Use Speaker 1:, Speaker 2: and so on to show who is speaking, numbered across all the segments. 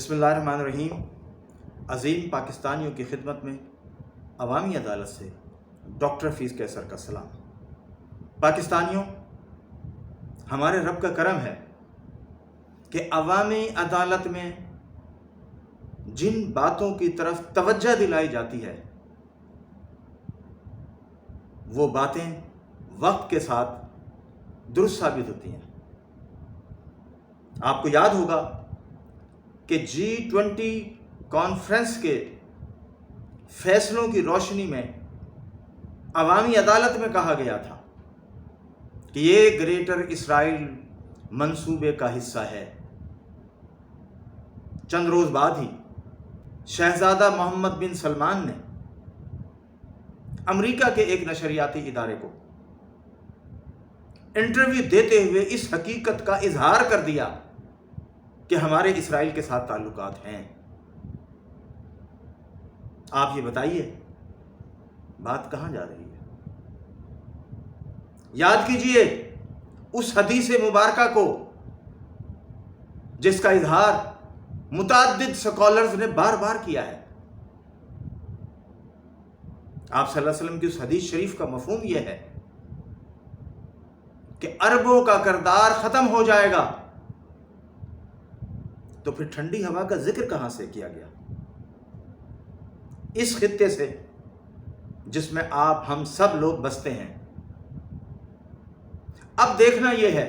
Speaker 1: بسم اللہ الرحمن الرحیم۔ عظیم پاکستانیوں کی خدمت میں عوامی عدالت سے ڈاکٹر حفیظ قیصر کا سلام۔ پاکستانیوں، ہمارے رب کا کرم ہے کہ عوامی عدالت میں جن باتوں کی طرف توجہ دلائی جاتی ہے وہ باتیں وقت کے ساتھ درست ثابت ہوتی ہیں۔ آپ کو یاد ہوگا کہ G20 کانفرنس کے فیصلوں کی روشنی میں عوامی عدالت میں کہا گیا تھا کہ یہ گریٹر اسرائیل منصوبے کا حصہ ہے۔ چند روز بعد ہی شہزادہ محمد بن سلمان نے امریکہ کے ایک نشریاتی ادارے کو انٹرویو دیتے ہوئے اس حقیقت کا اظہار کر دیا کہ ہمارے اسرائیل کے ساتھ تعلقات ہیں۔ آپ یہ بتائیے بات کہاں جا رہی ہے؟ یاد کیجئے اس حدیث مبارکہ کو جس کا اظہار متعدد سکالرز نے بار بار کیا ہے۔ آپ صلی اللہ علیہ وسلم کی اس حدیث شریف کا مفہوم یہ ہے کہ عربوں کا کردار ختم ہو جائے گا، تو پھر ٹھنڈی ہوا کا ذکر کہاں سے کیا گیا؟ اس خطے سے جس میں آپ ہم سب لوگ بستے ہیں۔ اب دیکھنا یہ ہے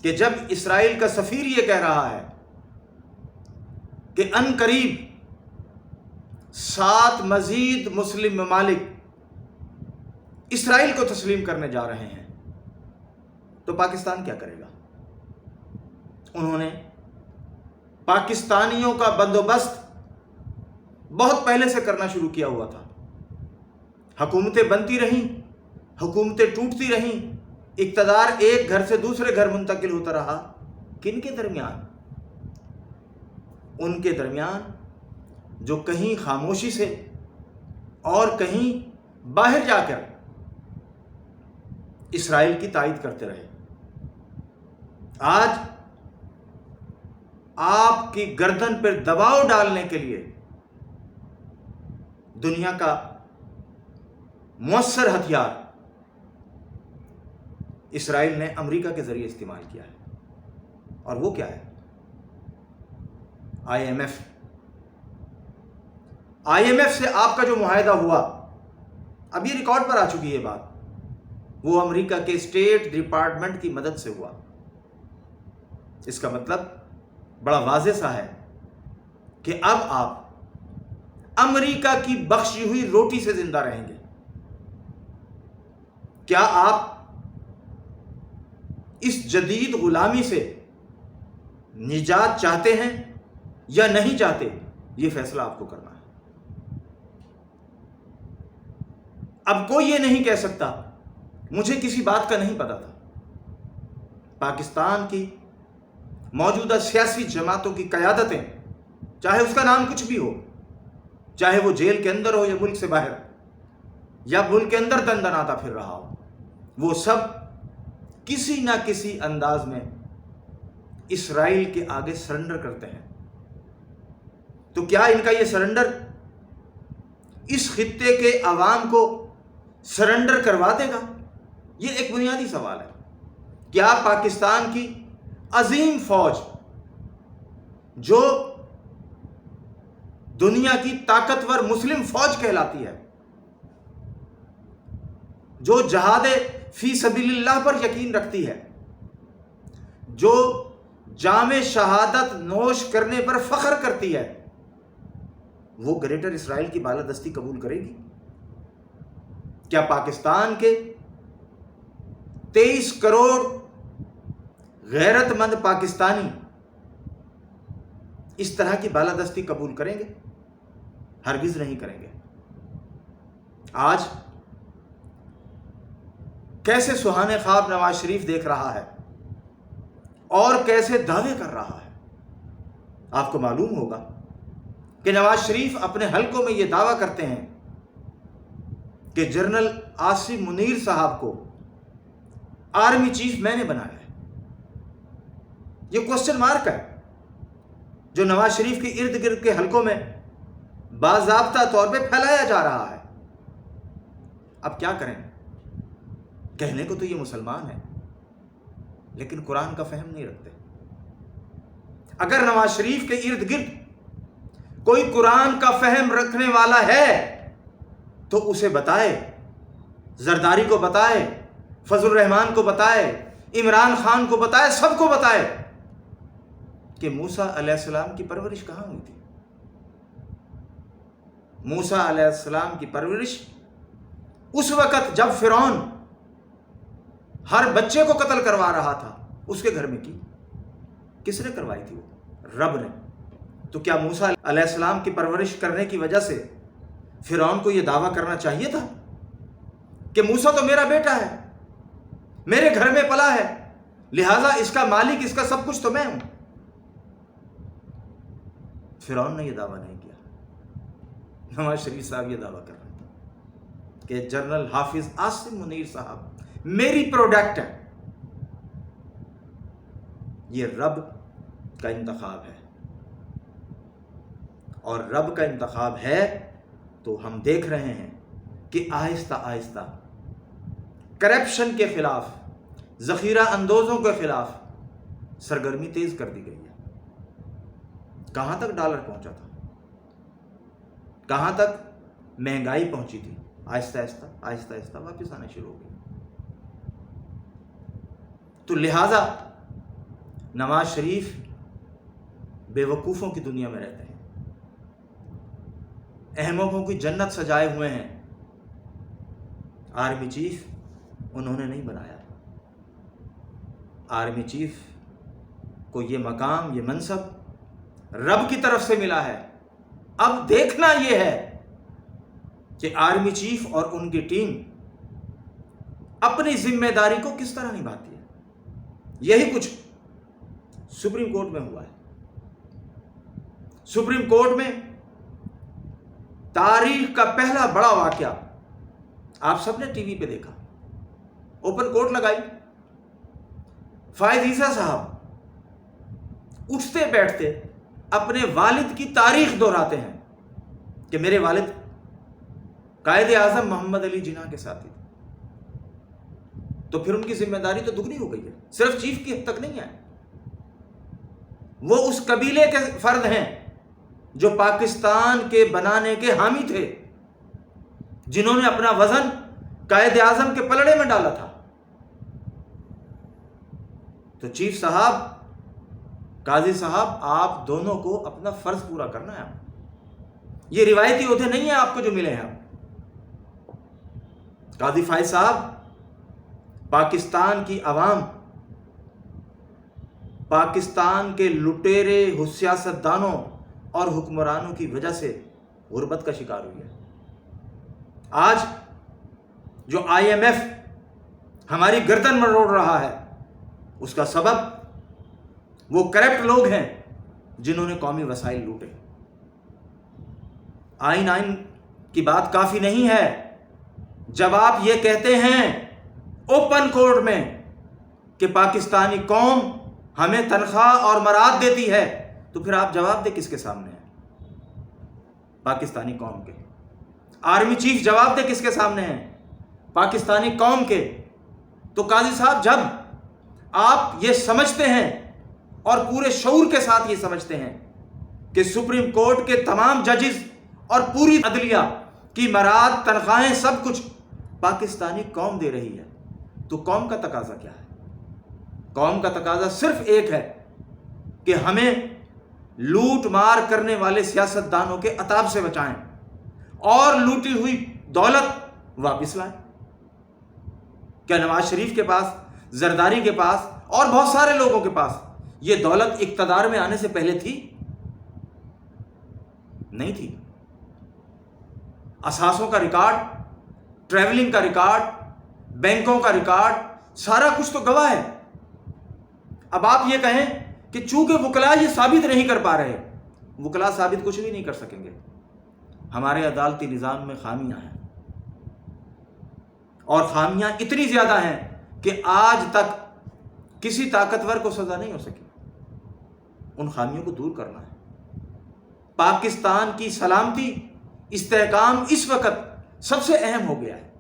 Speaker 1: کہ جب اسرائیل کا سفیر یہ کہہ رہا ہے کہ ان قریب 7 مزید مسلم ممالک اسرائیل کو تسلیم کرنے جا رہے ہیں، تو پاکستان کیا کرے گا؟ انہوں نے پاکستانیوں کا بندوبست بہت پہلے سے کرنا شروع کیا ہوا تھا۔ حکومتیں بنتی رہیں، حکومتیں ٹوٹتی رہیں، اقتدار ایک گھر سے دوسرے گھر منتقل ہوتا رہا۔ کن کے درمیان؟ ان کے درمیان جو کہیں خاموشی سے اور کہیں باہر جا کر اسرائیل کی تائید کرتے رہے۔ آج آپ کی گردن پر دباؤ ڈالنے کے لیے دنیا کا مؤثر ہتھیار اسرائیل نے امریکہ کے ذریعے استعمال کیا ہے، اور وہ کیا ہے؟ IMF۔ IMF سے آپ کا جو معاہدہ ہوا، اب یہ ریکارڈ پر آ چکی ہے بات، وہ امریکہ کے اسٹیٹ ڈپارٹمنٹ کی مدد سے ہوا۔ اس کا مطلب بڑا واضح سا ہے کہ اب آپ امریکہ کی بخشی ہوئی روٹی سے زندہ رہیں گے۔ کیا آپ اس جدید غلامی سے نجات چاہتے ہیں یا نہیں چاہتے؟ یہ فیصلہ آپ کو کرنا ہے۔ اب کوئی یہ نہیں کہہ سکتا مجھے کسی بات کا نہیں پتا تھا۔ پاکستان کی موجودہ سیاسی جماعتوں کی قیادتیں، چاہے اس کا نام کچھ بھی ہو، چاہے وہ جیل کے اندر ہو یا ملک سے باہر، یا ملک کے اندر دندناتا پھر رہا ہو، وہ سب کسی نہ کسی انداز میں اسرائیل کے آگے سرنڈر کرتے ہیں۔ تو کیا ان کا یہ سرنڈر اس خطے کے عوام کو سرنڈر کروا دے گا؟ یہ ایک بنیادی سوال ہے۔ کیا پاکستان کی عظیم فوج، جو دنیا کی طاقتور مسلم فوج کہلاتی ہے، جو جہاد فی سبیل اللہ پر یقین رکھتی ہے، جو جام شہادت نوش کرنے پر فخر کرتی ہے، وہ گریٹر اسرائیل کی بالادستی قبول کرے گی؟ کیا پاکستان کے 23 کروڑ غیرت مند پاکستانی اس طرح کی بالادستی قبول کریں گے؟ ہرگز نہیں کریں گے۔ آج کیسے سہانے خواب نواز شریف دیکھ رہا ہے اور کیسے دعوے کر رہا ہے۔ آپ کو معلوم ہوگا کہ نواز شریف اپنے حلقوں میں یہ دعویٰ کرتے ہیں کہ جنرل عاصم منیر صاحب کو آرمی چیف میں نے بنایا ہے۔ یہ کوسچن مارک ہے جو نواز شریف کے ارد گرد کے حلقوں میں باضابطہ طور پہ پھیلایا جا رہا ہے۔ اب کیا کریں؟ کہنے کو تو یہ مسلمان ہے، لیکن قرآن کا فہم نہیں رکھتے۔ اگر نواز شریف کے ارد گرد کوئی قرآن کا فہم رکھنے والا ہے تو اسے بتائے، زرداری کو بتائے، فضل الرحمان کو بتائے، عمران خان کو بتائے، سب کو بتائے کہ موسیٰ علیہ السلام کی پرورش کہاں ہوئی تھی۔ موسیٰ علیہ السلام کی پرورش اس وقت جب فرعون ہر بچے کو قتل کروا رہا تھا، اس کے گھر میں کی۔ کس نے کروائی تھی؟ وہ رب نے۔ تو کیا موسیٰ علیہ السلام کی پرورش کرنے کی وجہ سے فرعون کو یہ دعویٰ کرنا چاہیے تھا کہ موسیٰ تو میرا بیٹا ہے، میرے گھر میں پلا ہے، لہٰذا اس کا مالک، اس کا سب کچھ تو میں ہوں؟ فرعون نے یہ دعویٰ نہیں کیا۔ نواز شریف صاحب یہ دعویٰ کر رہے ہیں کہ جنرل حافظ عاصم منیر صاحب میری پروڈکٹ ہے۔ یہ رب کا انتخاب ہے، اور رب کا انتخاب ہے تو ہم دیکھ رہے ہیں کہ آہستہ آہستہ کرپشن کے خلاف، ذخیرہ اندوزوں کے خلاف سرگرمی تیز کر دی گئی ہے۔ کہاں تک ڈالر پہنچا تھا، کہاں تک مہنگائی پہنچی تھی، آہستہ آہستہ آہستہ آہستہ واپس آنا شروع ہو گئی۔ تو لہذا نواز شریف بے وقوفوں کی دنیا میں رہتے ہیں، احمقوں کی جنت سجائے ہوئے ہیں۔ آرمی چیف انہوں نے نہیں بنایا، آرمی چیف کو یہ مقام، یہ منصب رب کی طرف سے ملا ہے۔ اب دیکھنا یہ ہے کہ آرمی چیف اور ان کی ٹیم اپنی ذمہ داری کو کس طرح نبھاتی ہے۔ یہی کچھ سپریم کورٹ میں ہوا ہے۔ سپریم کورٹ میں تاریخ کا پہلا بڑا واقعہ آپ سب نے ٹی وی پہ دیکھا، اوپن کورٹ لگائی، فائز عیسیٰ صاحب اٹھتے بیٹھتے اپنے والد کی تاریخ دہراتے ہیں کہ میرے والد قائد اعظم محمد علی جناح کے ساتھی تھے۔ تو پھر ان کی ذمہ داری تو دگنی ہو گئی ہے، صرف چیف کی حد تک نہیں ہے، وہ اس قبیلے کے فرد ہیں جو پاکستان کے بنانے کے حامی تھے، جنہوں نے اپنا وزن قائد اعظم کے پلڑے میں ڈالا تھا۔ تو چیف صاحب، قاضی صاحب، آپ دونوں کو اپنا فرض پورا کرنا ہے۔ یہ روایتی عہدے نہیں ہیں آپ کو جو ملے ہیں۔ قاضی فائز صاحب، پاکستان کی عوام، پاکستان کے لٹیرے سیاستدانوں اور حکمرانوں کی وجہ سے غربت کا شکار ہوئی ہے۔ آج جو آئی ایم ایف ہماری گردن مروڑ رہا ہے، اس کا سبب وہ کرپٹ لوگ ہیں جنہوں نے قومی وسائل لوٹے۔ آئین کی بات کافی نہیں ہے جب آپ یہ کہتے ہیں اوپن کورٹ میں کہ پاکستانی قوم ہمیں تنخواہ اور مراد دیتی ہے، تو پھر آپ جواب دیں کس کے سامنے ہیں؟ پاکستانی قوم کے۔ آرمی چیف جواب دے کس کے سامنے ہیں؟ پاکستانی قوم کے۔ تو قاضی صاحب، جب آپ یہ سمجھتے ہیں اور پورے شعور کے ساتھ یہ سمجھتے ہیں کہ سپریم کورٹ کے تمام ججز اور پوری عدلیہ کی مراد، تنخواہیں، سب کچھ پاکستانی قوم دے رہی ہے، تو قوم کا تقاضا کیا ہے؟ قوم کا تقاضا صرف ایک ہے کہ ہمیں لوٹ مار کرنے والے سیاستدانوں کے عتاب سے بچائیں اور لوٹی ہوئی دولت واپس لائیں۔ کیا نواز شریف کے پاس، زرداری کے پاس اور بہت سارے لوگوں کے پاس یہ دولت اقتدار میں آنے سے پہلے تھی؟ نہیں تھی۔ اثاثوں کا ریکارڈ، ٹریولنگ کا ریکارڈ، بینکوں کا ریکارڈ، سارا کچھ تو گواہ ہے۔ اب آپ یہ کہیں کہ چونکہ وکلاء یہ ثابت نہیں کر پا رہے، وکلاء ثابت کچھ بھی نہیں کر سکیں گے۔ ہمارے عدالتی نظام میں خامیاں ہیں، اور خامیاں اتنی زیادہ ہیں کہ آج تک کسی طاقتور کو سزا نہیں ہو سکی۔ ان خامیوں کو دور کرنا ہے۔ پاکستان کی سلامتی، استحکام اس وقت سب سے اہم ہو گیا ہے۔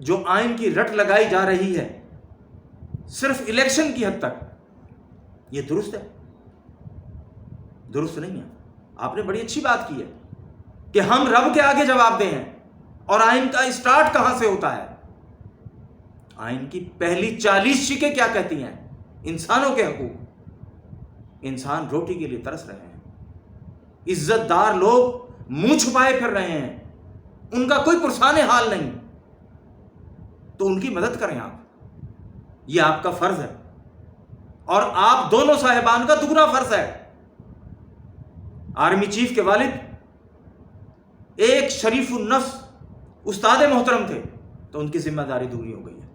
Speaker 1: جو آئین کی رٹ لگائی جا رہی ہے صرف الیکشن کی حد تک، یہ درست ہے؟ درست نہیں ہے۔ آپ نے بڑی اچھی بات کی ہے کہ ہم رب کے آگے جواب دیں ہیں، اور آئین کا اسٹارٹ کہاں سے ہوتا ہے؟ آئین کی پہلی 40 شکیں کیا کہتی ہیں؟ انسانوں کے حقوق۔ انسان روٹی کے لیے ترس رہے ہیں، عزت دار لوگ منہ چھپائے پھر رہے ہیں، ان کا کوئی پرسان حال نہیں، تو ان کی مدد کریں آپ، یہ آپ کا فرض ہے، اور آپ دونوں صاحبان کا دگنا فرض ہے۔ آرمی چیف کے والد ایک شریف النفس استاد محترم تھے، تو ان کی ذمہ داری دگنی ہو گئی ہے۔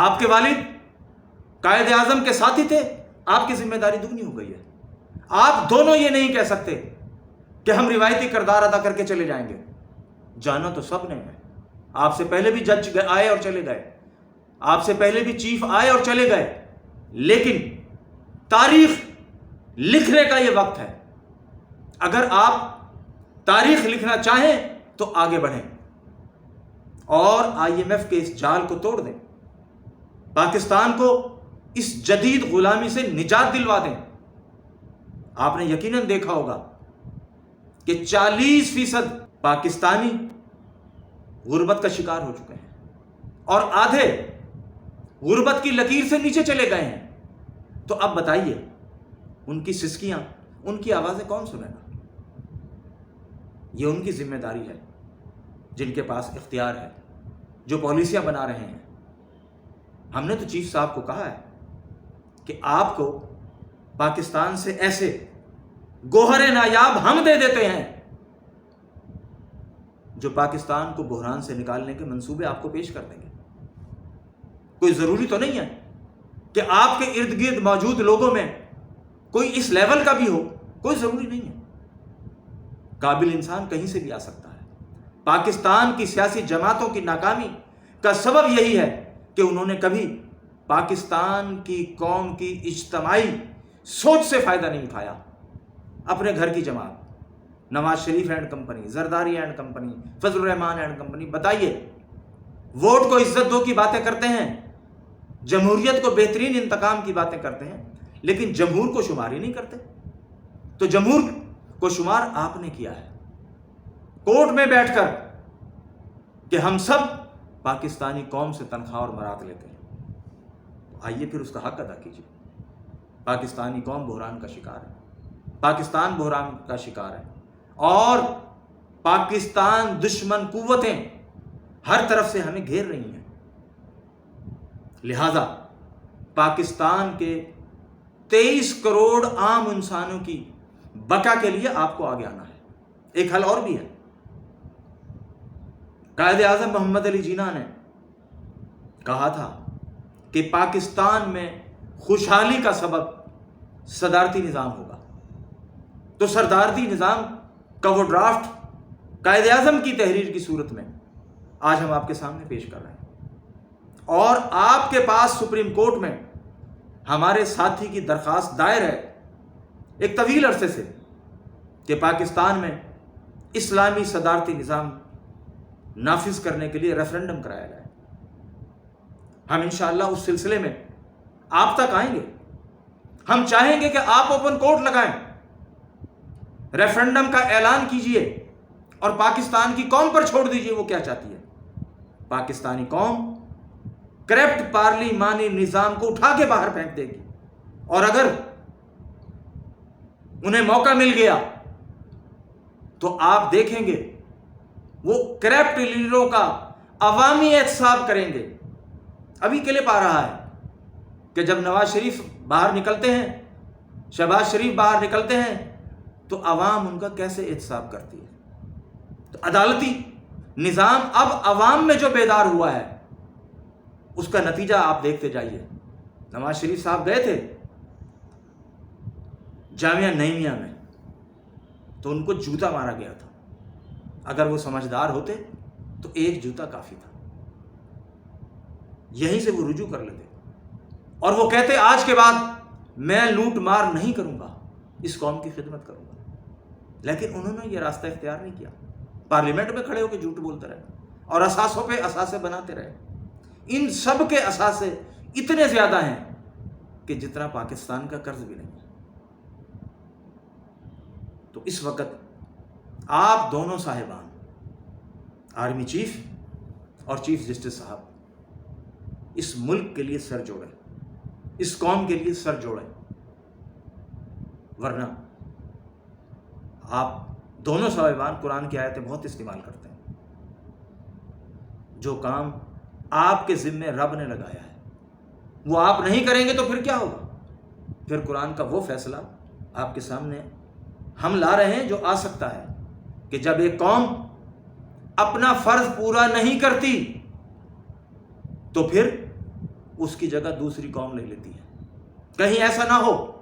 Speaker 1: آپ کے والد قائد اعظم کے ساتھی تھے، آپ کی ذمہ داری دگنی ہو گئی ہے۔ آپ دونوں یہ نہیں کہہ سکتے کہ ہم روایتی کردار ادا کر کے چلے جائیں گے۔ جانا تو سب نے ہے، آپ سے پہلے بھی جج آئے اور چلے گئے، آپ سے پہلے بھی چیف آئے اور چلے گئے، لیکن تاریخ لکھنے کا یہ وقت ہے۔ اگر آپ تاریخ لکھنا چاہیں تو آگے بڑھیں اور IMF کے اس جال کو توڑ دیں، پاکستان کو اس جدید غلامی سے نجات دلوا دیں۔ آپ نے یقیناً دیکھا ہوگا کہ 40% پاکستانی غربت کا شکار ہو چکے ہیں، اور آدھے غربت کی لکیر سے نیچے چلے گئے ہیں۔ تو اب بتائیے، ان کی سسکیاں، ان کی آوازیں کون سنے گا؟ یہ ان کی ذمہ داری ہے جن کے پاس اختیار ہے، جو پالیسیاں بنا رہے ہیں۔ ہم نے تو چیف صاحب کو کہا ہے کہ آپ کو پاکستان سے ایسے گوہر نایاب ہم دے دیتے ہیں جو پاکستان کو بحران سے نکالنے کے منصوبے آپ کو پیش کر دیں گے۔ کوئی ضروری تو نہیں ہے کہ آپ کے ارد گرد موجود لوگوں میں کوئی اس لیول کا بھی ہو، کوئی ضروری نہیں ہے۔ قابل انسان کہیں سے بھی آ سکتا ہے۔ پاکستان کی سیاسی جماعتوں کی ناکامی کا سبب یہی ہے کہ انہوں نے کبھی پاکستان کی قوم کی اجتماعی سوچ سے فائدہ نہیں اٹھایا۔ اپنے گھر کی جماعت، Nawaz Sharif and company, Zardari and company, Fazal ur Rehman and company, بتائیے، ووٹ کو عزت دو کی باتیں کرتے ہیں، جمہوریت کو بہترین انتقام کی باتیں کرتے ہیں، لیکن جمہور کو شمار ہی نہیں کرتے۔ تو جمہور کو شمار آپ نے کیا ہے کورٹ میں بیٹھ کر کہ ہم سب پاکستانی قوم سے تنخواہ اور برات لیتے ہیں۔ آئیے پھر اس کا حق ادا کیجیے۔ پاکستانی قوم بحران کا شکار ہے، پاکستان بحران کا شکار ہے، اور پاکستان دشمن قوتیں ہر طرف سے ہمیں گھیر رہی ہیں۔ لہذا پاکستان کے 23 کروڑ عام انسانوں کی بقا کے لیے آپ کو آگے آنا ہے۔ ایک حل اور بھی ہے۔ قائد اعظم محمد علی جناح نے کہا تھا کہ پاکستان میں خوشحالی کا سبب صدارتی نظام ہوگا، تو صدارتی نظام کا وہ ڈرافٹ قائد اعظم کی تحریر کی صورت میں آج ہم آپ کے سامنے پیش کر رہے ہیں، اور آپ کے پاس سپریم کورٹ میں ہمارے ساتھی کی درخواست دائر ہے ایک طویل عرصے سے کہ پاکستان میں اسلامی صدارتی نظام نافذ کرنے کے لیے ریفرنڈم کرایا جائے۔ ہم انشاءاللہ اس سلسلے میں آپ تک آئیں گے۔ ہم چاہیں گے کہ آپ اوپن کورٹ لگائیں، ریفرنڈم کا اعلان کیجئے، اور پاکستان کی قوم پر چھوڑ دیجئے وہ کیا چاہتی ہے۔ پاکستانی قوم کرپٹ پارلیمانی نظام کو اٹھا کے باہر پھینک دے گی، اور اگر انہیں موقع مل گیا تو آپ دیکھیں گے وہ کرپٹ لیڈروں کا عوامی احتساب کریں گے۔ ابھی کلپ آ رہا ہے کہ جب نواز شریف باہر نکلتے ہیں، شہباز شریف باہر نکلتے ہیں، تو عوام ان کا کیسے احتساب کرتی ہے۔ تو عدالتی نظام اب عوام میں جو بیدار ہوا ہے اس کا نتیجہ آپ دیکھتے جائیے۔ نواز شریف صاحب گئے تھے جامعہ نعیمیہ میں، تو ان کو جوتا مارا گیا تھا۔ اگر وہ سمجھدار ہوتے تو ایک جوتا کافی تھا، یہیں سے وہ رجوع کر لیتے، اور وہ کہتے آج کے بعد میں لوٹ مار نہیں کروں گا، اس قوم کی خدمت کروں گا۔ لیکن انہوں نے یہ راستہ اختیار نہیں کیا، پارلیمنٹ میں کھڑے ہو کے جھوٹ بولتے رہے اور اثاثوں پہ اثاثے بناتے رہے۔ ان سب کے اثاثے اتنے زیادہ ہیں کہ جتنا پاکستان کا قرض بھی نہیں ہے۔ تو اس وقت آپ دونوں صاحبان، آرمی چیف اور چیف جسٹس صاحب، اس ملک کے لیے سر جوڑیں، اس قوم کے لیے سر جوڑیں، ورنہ آپ دونوں صاحبان قرآن کی آیتیں بہت استعمال کرتے ہیں۔ جو کام آپ کے ذمے رب نے لگایا ہے وہ آپ نہیں کریں گے تو پھر کیا ہوگا؟ پھر قرآن کا وہ فیصلہ آپ کے سامنے ہم لا رہے ہیں جو آ سکتا ہے کہ جب ایک قوم اپنا فرض پورا نہیں کرتی تو پھر اس کی جگہ دوسری قوم لے لیتی ہے۔ کہیں ایسا نہ ہو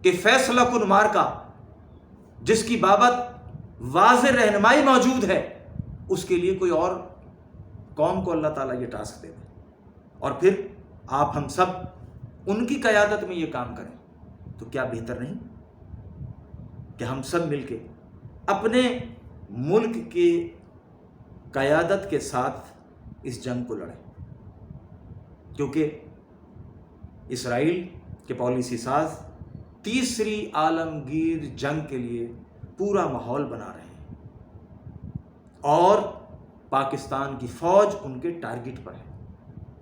Speaker 1: کہ فیصلہ کن مارکا جس کی بابت واضح رہنمائی موجود ہے اس کے لیے کوئی اور قوم کو اللہ تعالیٰ یہ ٹاسک دے دے اور پھر آپ ہم سب ان کی قیادت میں یہ کام کریں، تو کیا بہتر نہیں کہ ہم سب مل کے اپنے ملک کی قیادت کے ساتھ اس جنگ کو لڑیں؟ کیونکہ اسرائیل کے پالیسی ساز تیسری عالمگیر جنگ کے لیے پورا ماحول بنا رہے ہیں اور پاکستان کی فوج ان کے ٹارگٹ پر ہے،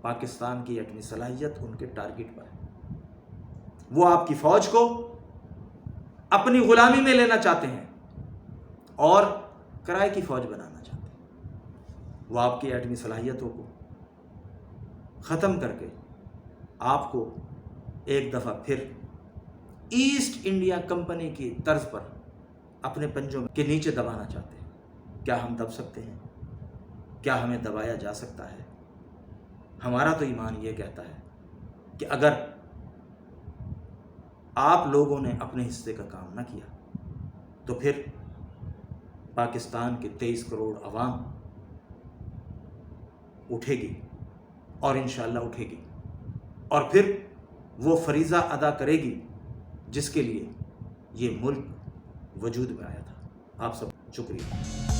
Speaker 1: پاکستان کی ایٹمی صلاحیت ان کے ٹارگٹ پر ہے۔ وہ آپ کی فوج کو اپنی غلامی میں لینا چاہتے ہیں اور کرائے کی فوج بنانا چاہتے ہیں۔ وہ آپ کی ایٹمی صلاحیتوں کو ختم کر کے آپ کو ایک دفعہ پھر ایسٹ انڈیا کمپنی کی طرز پر اپنے پنجوں کے نیچے دبانا چاہتے ہیں۔ کیا ہم دب سکتے ہیں؟ کیا ہمیں دبایا جا سکتا ہے؟ ہمارا تو ایمان یہ کہتا ہے کہ اگر آپ لوگوں نے اپنے حصے کا کام نہ کیا تو پھر پاکستان کے 23 کروڑ عوام اٹھے گی اور انشاءاللہ اٹھے گی اور پھر وہ فریضہ ادا کرے گی جس کے لیے یہ ملک وجود میں آیا تھا۔ آپ سب شکریہ۔